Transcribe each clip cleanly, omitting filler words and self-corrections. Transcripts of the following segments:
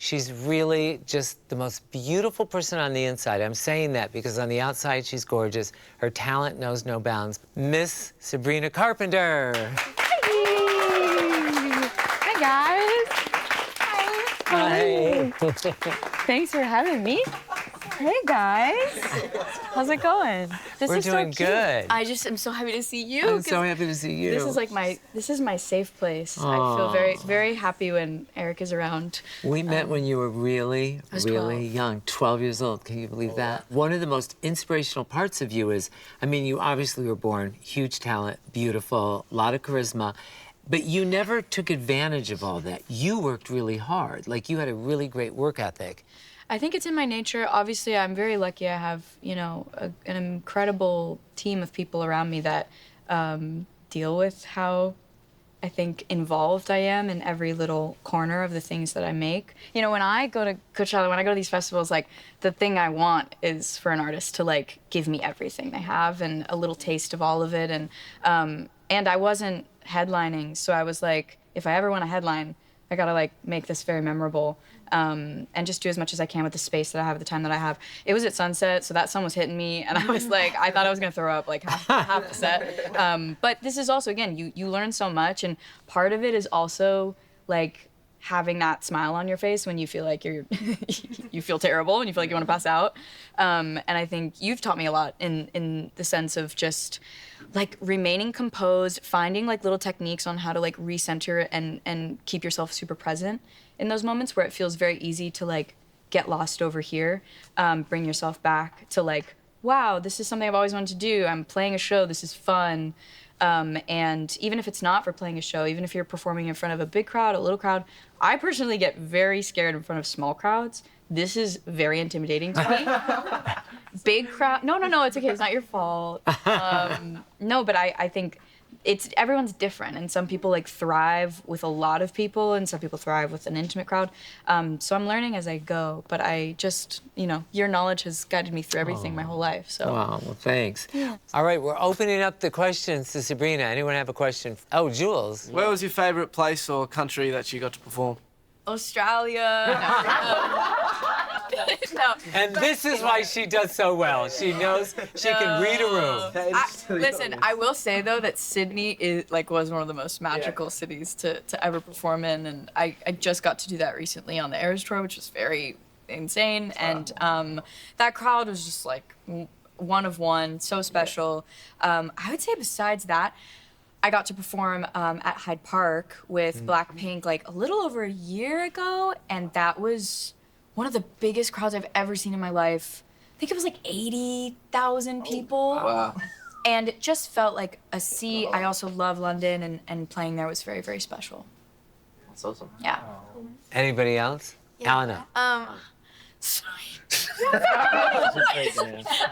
She's really just the most beautiful person on the inside. I'm saying that because on the outside, she's gorgeous. Her talent knows no bounds. Miss Sabrina Carpenter. Hi, guys. Hi. Thanks for having me. Hey, guys. How's it going? We're doing good. I just am so happy to see you. I'm so happy to see you. This is like my safe place. Aww. I feel very, very happy when Eric is around. We met when you were really 12. young, 12 years old. Can you believe that? One of the most inspirational parts of you is, I mean, you obviously were born, huge talent, beautiful, a lot of charisma, but you never took advantage of all that. You worked really hard. Like, you had a really great work ethic. I think it's in my nature. Obviously, I'm very lucky. I have, you know, an incredible team of people around me that deal with how I think involved I am in every little corner of the things that I make. You know, when I go to Coachella, when I go to these festivals, like, the thing I want is for an artist to, like, give me everything they have and a little taste of all of it. And I wasn't headlining, so I was like, if I ever want to headline, I gotta, like, make this very memorable. And just do as much as I can with the space that I have at the time that I have. It was at sunset, so that sun was hitting me, and I was like, I thought I was gonna throw up like half the set. But this is also, again, you learn so much, and part of it is also like having that smile on your face when you feel like you feel terrible and you feel like you want to pass out. And I think you've taught me a lot in the sense of just like remaining composed, finding like little techniques on how to like recenter and keep yourself super present in those moments where it feels very easy to like get lost over here. Bring yourself back to like, wow, this is something I've always wanted to do. I'm playing a show, this is fun. And even if it's not for playing a show, even if you're performing in front of a big crowd, a little crowd, I personally get very scared in front of small crowds. This is very intimidating to me. Big crowd, no, it's okay, it's not your fault. No, but I think everyone's different, and some people like thrive with a lot of people, and some people thrive with an intimate crowd. So I'm learning as I go, but I just, you know, your knowledge has guided me through everything my whole life, so. Wow, well, thanks. Yeah. All right, we're opening up the questions to Sabrina. Anyone have a question? Oh, Jules. Where was your favorite place or country that you got to perform? Australia. No. And this is why she does so well. She knows she can read a room. Listen, I will say though that Sydney was one of the most magical cities to ever perform in, and I just got to do that recently on the Eras tour, which was very insane. And that crowd was just like one of one, so special. I would say besides that, I got to perform at Hyde Park with Blackpink like a little over a year ago, and that was one of the biggest crowds I've ever seen in my life. I think it was like 80,000 people. Wow. And it just felt like a sea. I also love London, and playing there was very, very special. That's awesome. Yeah. Anybody else? Yeah. Anna. Sorry.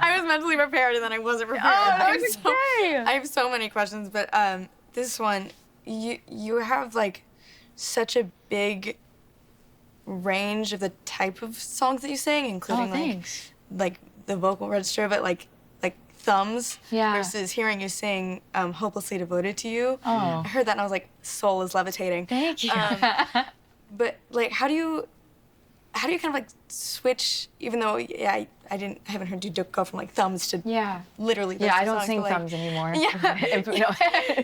I was mentally prepared and then I wasn't prepared. Oh, that's okay. I have so many questions, but this one, you have like such a big range of the type of songs that you sing, including like the vocal register, but like thumbs versus hearing you sing Hopelessly Devoted to You. Oh. I heard that and I was like, soul is levitating. Thank you. But like, how do you kind of like switch, even though I haven't heard you go from like thumbs to literally those I don't songs, sing but, like, thumbs anymore.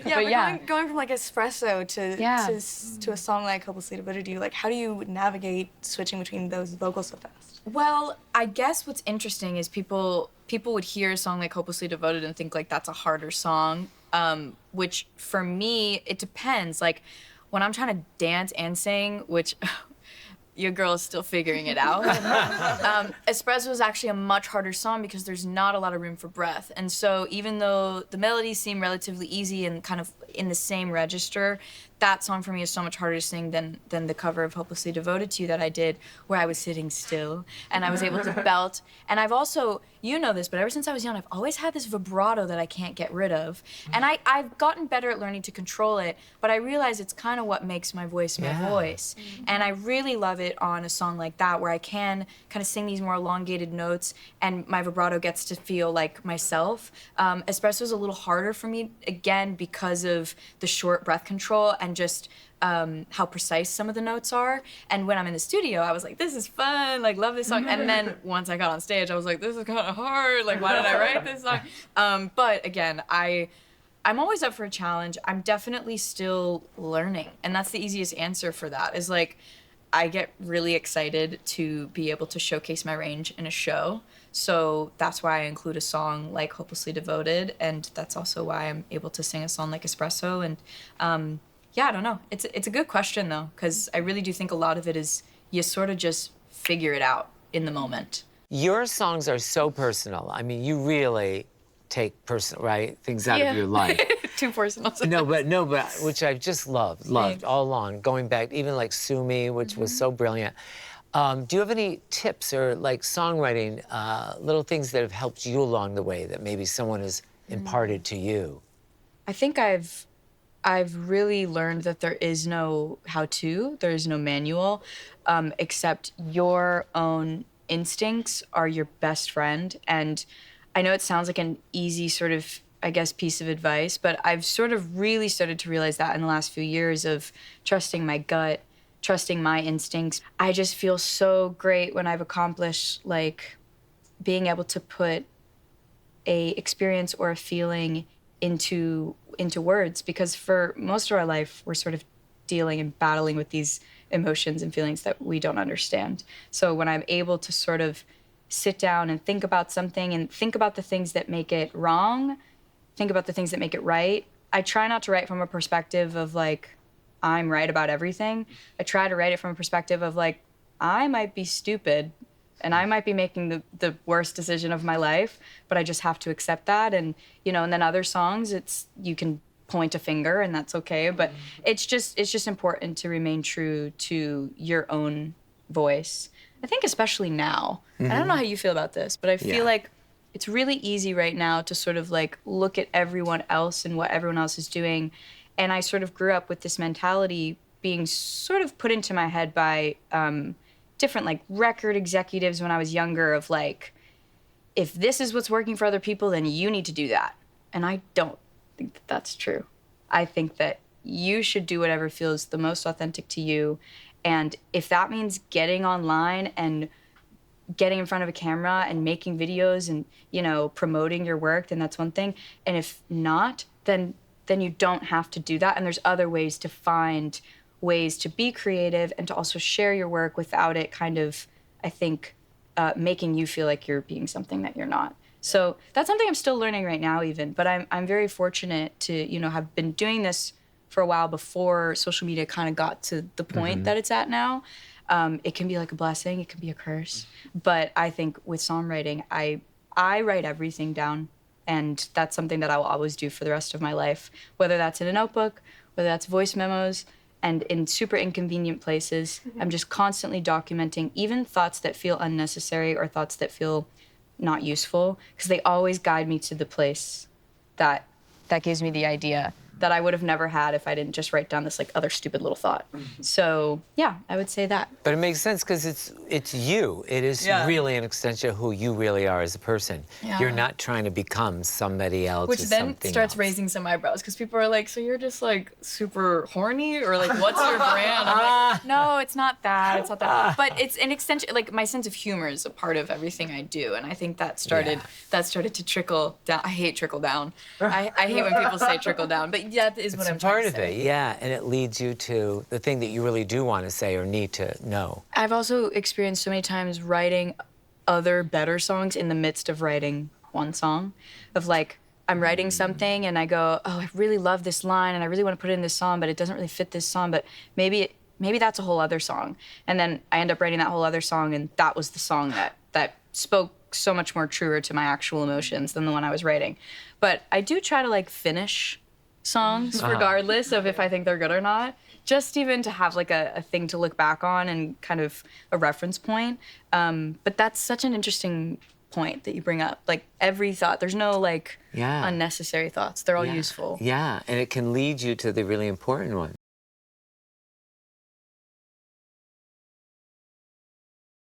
But going from like espresso to a song like Hopelessly Devoted to You, like how do you navigate switching between those vocals so fast? Well, I guess what's interesting is people would hear a song like Hopelessly Devoted and think like that's a harder song, which for me, it depends. Like when I'm trying to dance and sing, which your girl is still figuring it out. Espresso is actually a much harder song because there's not a lot of room for breath. And so even though the melodies seem relatively easy and kind of in the same register, that song for me is so much harder to sing than the cover of Hopelessly Devoted to You that I did, where I was sitting still and I was able to belt. And I've also, you know this, but ever since I was young, I've always had this vibrato that I can't get rid of. And I've gotten better at learning to control it, but I realize it's kind of what makes my voice my voice. And I really love it on a song like that, where I can kind of sing these more elongated notes and my vibrato gets to feel like myself. Espresso is a little harder for me, again, because of the short breath control, and and just how precise some of the notes are. And when I'm in the studio, I was like, this is fun, like, love this song. And then once I got on stage, I was like, this is kind of hard. Like, why did I write this song? But again, I'm always up for a challenge. I'm definitely still learning. And that's the easiest answer for that, is like, I get really excited to be able to showcase my range in a show. So that's why I include a song like Hopelessly Devoted. And that's also why I'm able to sing a song like Espresso. And yeah, I don't know. It's a good question, though, because I really do think a lot of it is you sort of just figure it out in the moment. Your songs are so personal. I mean, you really take personal, right, things out of your life. Too personal. No, but which I've just loved Thanks. all along, going back, even like Sue Me, which was so brilliant. Do you have any tips or like songwriting, little things that have helped you along the way that maybe someone has imparted to you? I think I've really learned that there is no how-to, there is no manual, except your own instincts are your best friend. And I know it sounds like an easy sort of, I guess, piece of advice, but I've sort of really started to realize that in the last few years of trusting my gut, trusting my instincts. I just feel so great when I've accomplished, like, being able to put a experience or a feeling into words, because for most of our life, we're sort of dealing and battling with these emotions and feelings that we don't understand. So when I'm able to sort of sit down and think about something and think about the things that make it wrong, think about the things that make it right, I try not to write from a perspective of like, I'm right about everything. I try to write it from a perspective of like, I might be stupid and I might be making the worst decision of my life, but I just have to accept that. And, you know, and then other songs, you can point a finger and that's okay. But it's just important to remain true to your own voice. I think especially now. I don't know how you feel about this, but I feel like it's really easy right now to sort of like look at everyone else and what everyone else is doing. And I sort of grew up with this mentality being sort of put into my head by different like record executives when I was younger of like, if this is what's working for other people, then you need to do that. And I don't think that that's true. I think that you should do whatever feels the most authentic to you. And if that means getting online and getting in front of a camera and making videos and, you know, promoting your work, then that's one thing. And if not, then you don't have to do that. And there's other ways to find ways to be creative and to also share your work without it kind of, I think, making you feel like you're being something that you're not. So that's something I'm still learning right now even, but I'm very fortunate to, you know, have been doing this for a while before social media kind of got to the point that it's at now. It can be like a blessing, it can be a curse. But I think with songwriting, I write everything down. And that's something that I will always do for the rest of my life, whether that's in a notebook, whether that's voice memos, and in super inconvenient places. I'm just constantly documenting even thoughts that feel unnecessary or thoughts that feel not useful, because they always guide me to the place that gives me the idea that I would have never had if I didn't just write down this like other stupid little thought. So yeah, I would say that. But it makes sense because it's you. It is really an extension of who you really are as a person. Yeah. You're not trying to become somebody else. Which or then something starts else. raising some eyebrows because people are like, so you're just like super horny, or like, what's your brand? I'm like, no, it's not that. It's not that. But it's an extension. Like my sense of humor is a part of everything I do, and I think that started to trickle down. I hate trickle down. I hate when people say trickle down, but that is what I'm It's part trying of to say. it, yeah, and it leads you to the thing that you really do want to say or need to know. I've also experienced so many times writing other better songs in the midst of writing one song. Of like, I'm writing something and I go, oh, I really love this line and I really want to put it in this song, but it doesn't really fit this song, but maybe that's a whole other song. And then I end up writing that whole other song, and that was the song that spoke so much more truer to my actual emotions than the one I was writing. But I do try to like finish songs regardless of if I think they're good or not, just even to have like a thing to look back on and kind of a reference point. But that's such an interesting point that you bring up. Like every thought, there's no like unnecessary thoughts. They're all useful. Yeah, and it can lead you to the really important ones.